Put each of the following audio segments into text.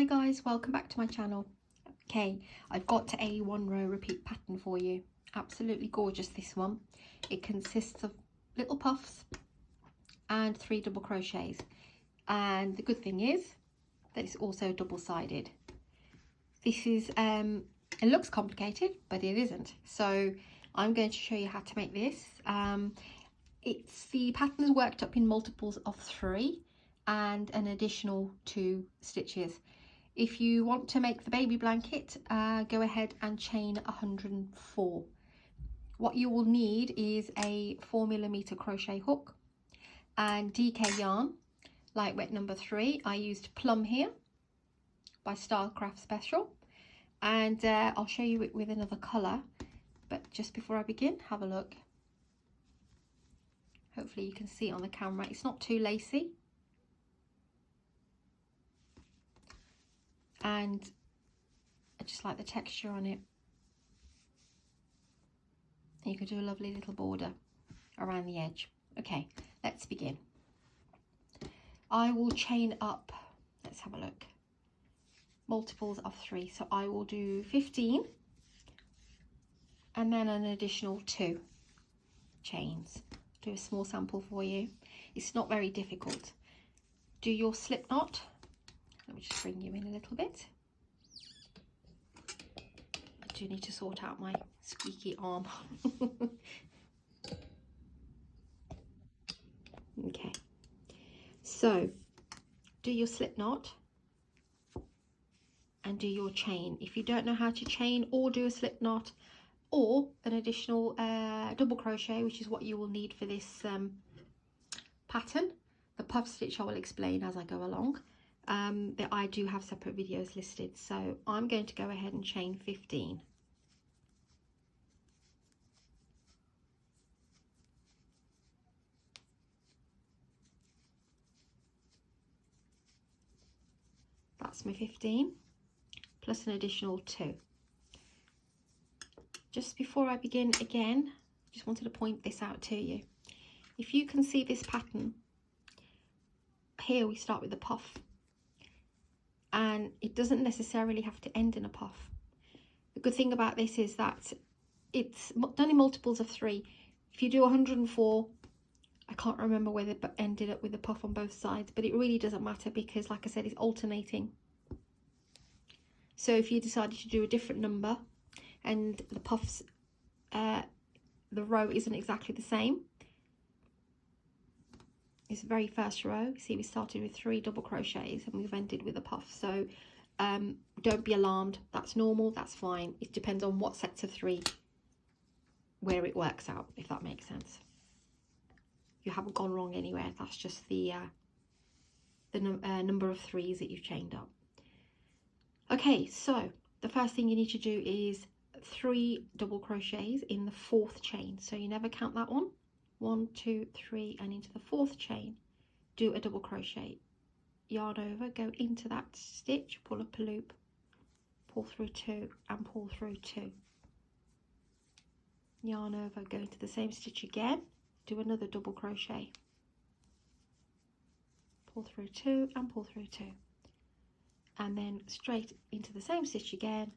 Hi guys, welcome back to my channel. Okay, I've got a 1 row repeat pattern for you. Absolutely gorgeous, this one. It consists of little puffs and 3 double crochets, and the good thing is that it's also double-sided. This is it looks complicated, but it isn't. So I'm going to show you how to make this. The pattern is worked up in multiples of 3 and an additional 2 stitches. If you want to make the baby blanket, go ahead and chain 104. What you will need is a 4mm crochet hook and DK yarn, lightweight number 3. I used Plum here by Stylecraft Special, and I'll show you it with another colour. But just before I begin, have a look. Hopefully you can see it on the camera. It's not too lacy. And I just like the texture on it. You could do a lovely little border around the edge. Okay, let's begin. I will chain up, let's have a look, multiples of 3. So I will do 15 and then an additional 2 chains. Do a small sample for you. It's not very difficult. Do your slip knot. Let me just bring you in a little bit. I do need to sort out my squeaky arm. Okay, so do your slip knot and do your chain. If you don't know how to chain or do a slip knot or an additional double crochet, which is what you will need for this pattern, the puff stitch I will explain as I go along. That I do have separate videos listed. So I'm going to go ahead and chain 15. That's my 15 plus an additional 2. Just before I begin again, just wanted to point this out to you. If you can see this pattern, here we start with the puff. And it doesn't necessarily have to end in a puff. The good thing about this is that it's done in multiples of 3. If you do 104, I can't remember whether it ended up with a puff on both sides, but it really doesn't matter because, like I said, it's alternating. So if you decided to do a different number and the puffs, the row isn't exactly the same, it's the very first row. See, we started with 3 double crochets and we've ended with a puff. So don't be alarmed. That's normal. That's fine. It depends on what sets of 3 where it works out, if that makes sense. You haven't gone wrong anywhere. That's just the number of 3s that you've chained up. Okay, so the first thing you need to do is 3 double crochets in the 4th chain. So you never count that one. 1, 2, 3, and into the 4th chain, do a double crochet, yarn over, go into that stitch, pull up a loop, pull through 2 and pull through 2, yarn over, go into the same stitch again, do another double crochet, pull through 2 and pull through 2, and then straight into the same stitch again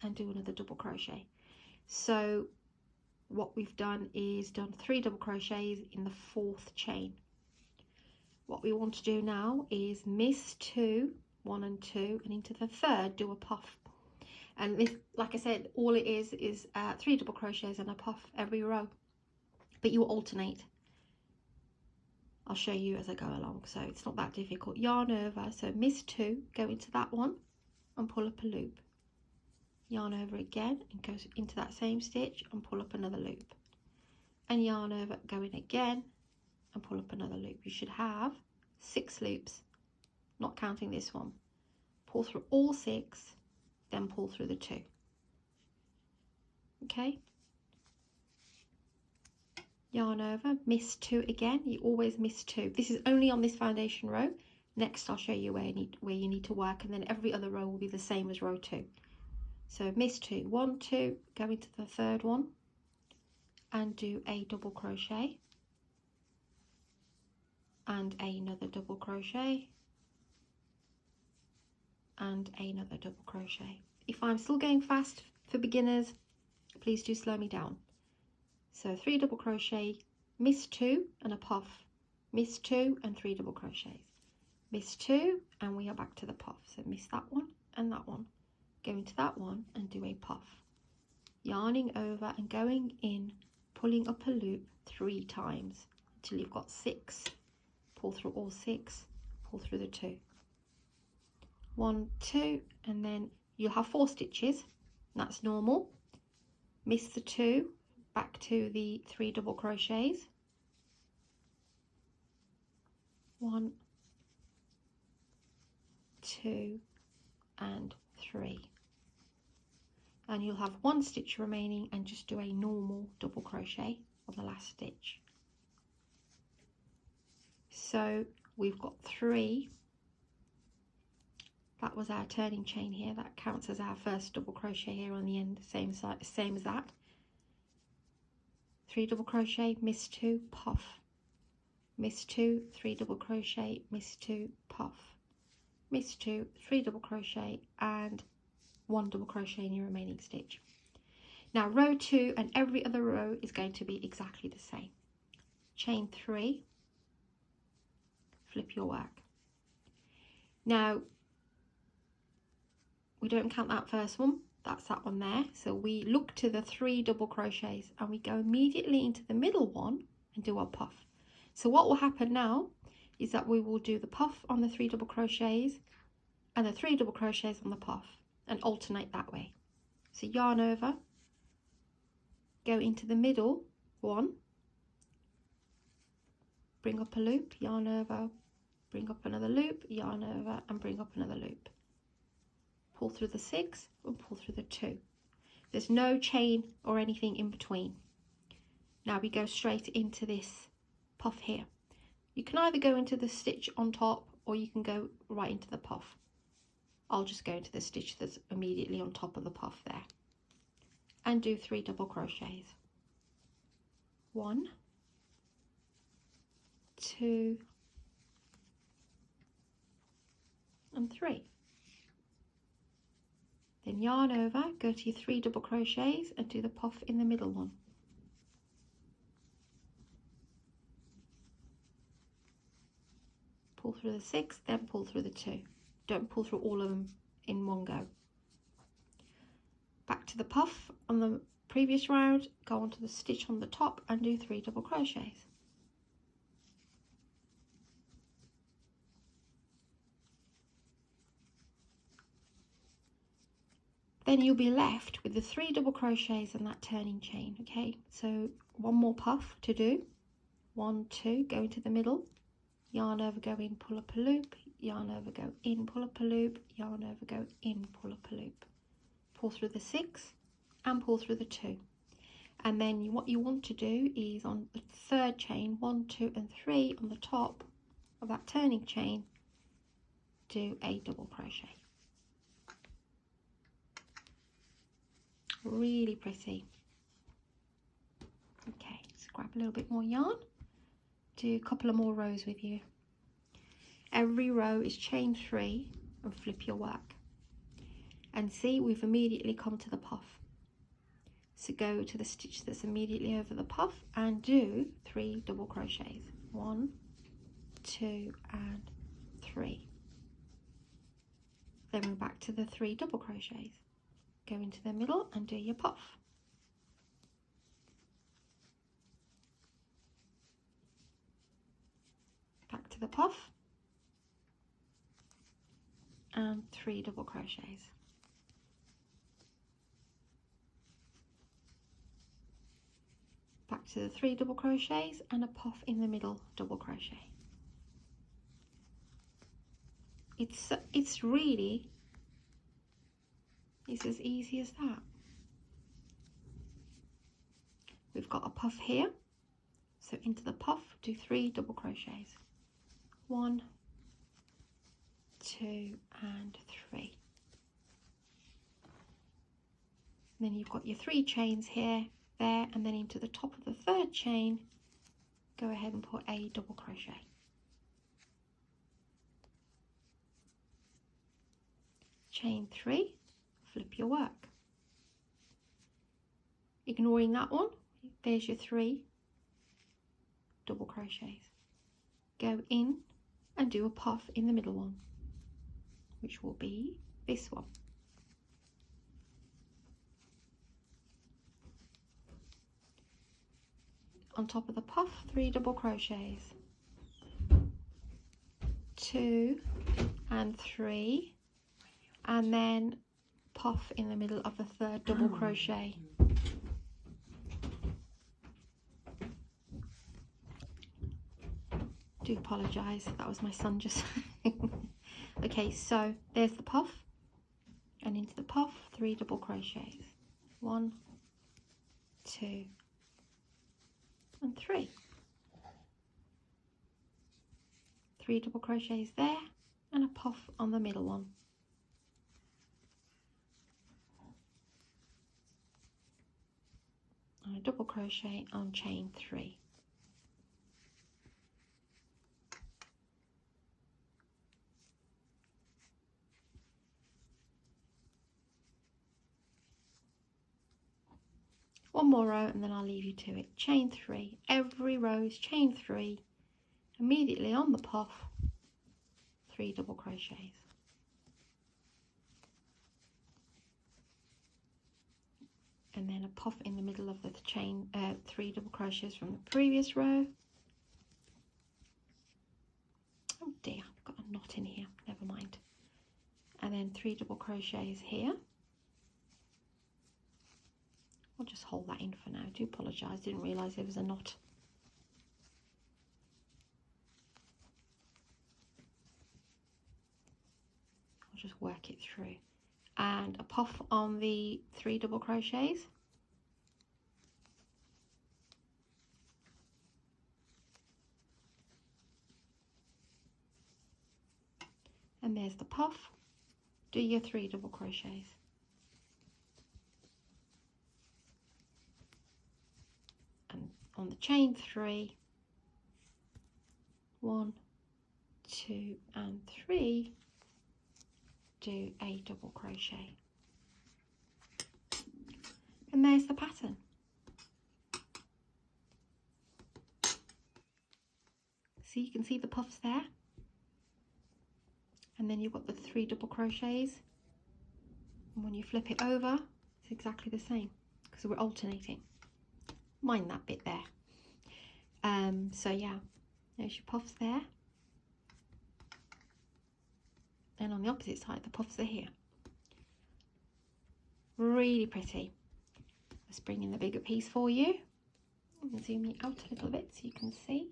and do another double crochet. So what we've done is done 3 double crochets in the 4th chain. What we want to do now is miss 2, 1 and 2, and into the 3rd do a puff. And this, like I said, all it is 3 double crochets and a puff every row, but you alternate. I'll show you as I go along, so it's not that difficult. Yarn over, so miss 2, go into that one and pull up a loop. Yarn over again and go into that same stitch and pull up another loop, and yarn over, go in again and pull up another loop. You should have 6 loops, not counting this one. Pull through all 6, then pull through the 2. Okay, yarn over, miss 2 again. You always miss 2. This is only on this foundation row. Next I'll show you where you need to work, and then every other row will be the same as row 2. So miss 2, 1, 2, go into the 3rd one and do a double crochet and another double crochet and another double crochet. If I'm still going fast for beginners, please do slow me down. So 3 double crochet, miss 2 and a puff, miss 2 and 3 double crochets, miss 2 and we are back to the puff. So miss that one and that one, go into that one and do a puff, yarning over and going in, pulling up a loop 3 times until you've got 6. Pull through all 6, pull through the 2, 1, 2, and then you'll have 4 stitches. That's normal. Miss the 2, back to the 3 double crochets, 1, 2 and 3, and you'll have 1 stitch remaining and just do a normal double crochet on the last stitch. So we've got 3. That was our turning chain here. That counts as our first double crochet here on the end, same as that. 3 double crochet, miss 2, puff, miss 2, 3 double crochet, miss 2, puff, miss 2, 3 double crochet and 1 double crochet in your remaining stitch. Now row 2 and every other row is going to be exactly the same. Chain 3, flip your work. Now we don't count that first one, that's that one there. So we look to the 3 double crochets and we go immediately into the middle one and do our puff. So what will happen now is that we will do the puff on the 3 double crochets and the 3 double crochets on the puff and alternate that way. So yarn over, go into the middle one, bring up a loop, yarn over, bring up another loop, yarn over and bring up another loop. Pull through the 6 and pull through the 2. There's no chain or anything in between. Now we go straight into this puff here. You can either go into the stitch on top or you can go right into the puff. I'll just go into the stitch that's immediately on top of the puff there and do 3 double crochets. 1, 2 and 3. Then yarn over, go to your 3 double crochets and do the puff in the middle one. Pull through the 6, then pull through the 2. Don't pull through all of them in one go. Back to the puff on the previous round, go onto the stitch on the top and do 3 double crochets. Then you'll be left with the 3 double crochets and that turning chain. Okay, so one more puff to do. 1, 2, go into the middle, yarn over, go in, pull up a loop, yarn over, go in, pull up a loop, yarn over, go in, pull up a loop. Pull through the 6 and pull through the 2. And then what you want to do is on the 3rd chain, 1, 2 and 3 on the top of that turning chain, do a double crochet. Really pretty. Okay, let's grab a little bit more yarn, do a couple of more rows with you. Every row is chain 3 and flip your work. And see, we've immediately come to the puff. So go to the stitch that's immediately over the puff and do 3 double crochets. 1, 2 and 3. Then we're back to the 3 double crochets. Go into the middle and do your puff. Back to the puff and 3 double crochets. Back to the 3 double crochets and a puff in the middle double crochet. It's as easy as that. We've got a puff here, so into the puff do 3 double crochets. 1, 2 and 3. And then you've got your 3 chains here, there, and then into the top of the 3rd chain, go ahead and put a double crochet. chain 3, flip your work. Ignoring that one, there's your 3 double crochets. Go in and do a puff in the middle one, which will be this one. On top of the puff, 3 double crochets, 2 and 3, and then puff in the middle of the 3rd double crochet. Do apologise, that was my son just okay, so there's the puff, and into the puff 3 double crochets, 1, 2 and 3. 3 double crochets there and a puff on the middle one. And a double crochet on chain 3. One more row and then I'll leave you to it. Chain 3, every row is chain 3, immediately on the puff 3 double crochets. And then a puff in the middle of the chain 3 double crochets from the previous row. Oh dear, I've got a knot in here, never mind. And then 3 double crochets here. I'll just hold that in for now. I do apologise, didn't realise there was a knot. I'll just work it through. And a puff on the 3 double crochets. And there's the puff. Do your 3 double crochets. On the chain 3, 1, 2 and 3, do a double crochet, and there's the pattern. So you can see the puffs there, and then you've got the 3 double crochets, and when you flip it over it's exactly the same because we're alternating. Mind that bit there. So yeah, there's your puffs there, and on the opposite side the puffs are here. Really pretty. Let's bring in the bigger piece for you and zoom you out a little bit so you can see.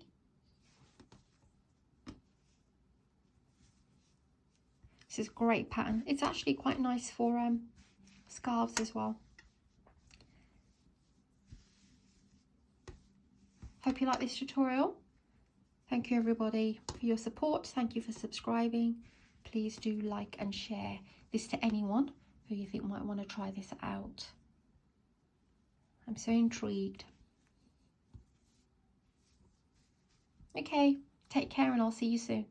This is a great pattern. It's actually quite nice for scarves as well. Hope you like this tutorial. Thank you everybody for your support. Thank you for subscribing. Please do like and share this to anyone who you think might want to try this out. I'm so intrigued. Okay, take care and I'll see you soon.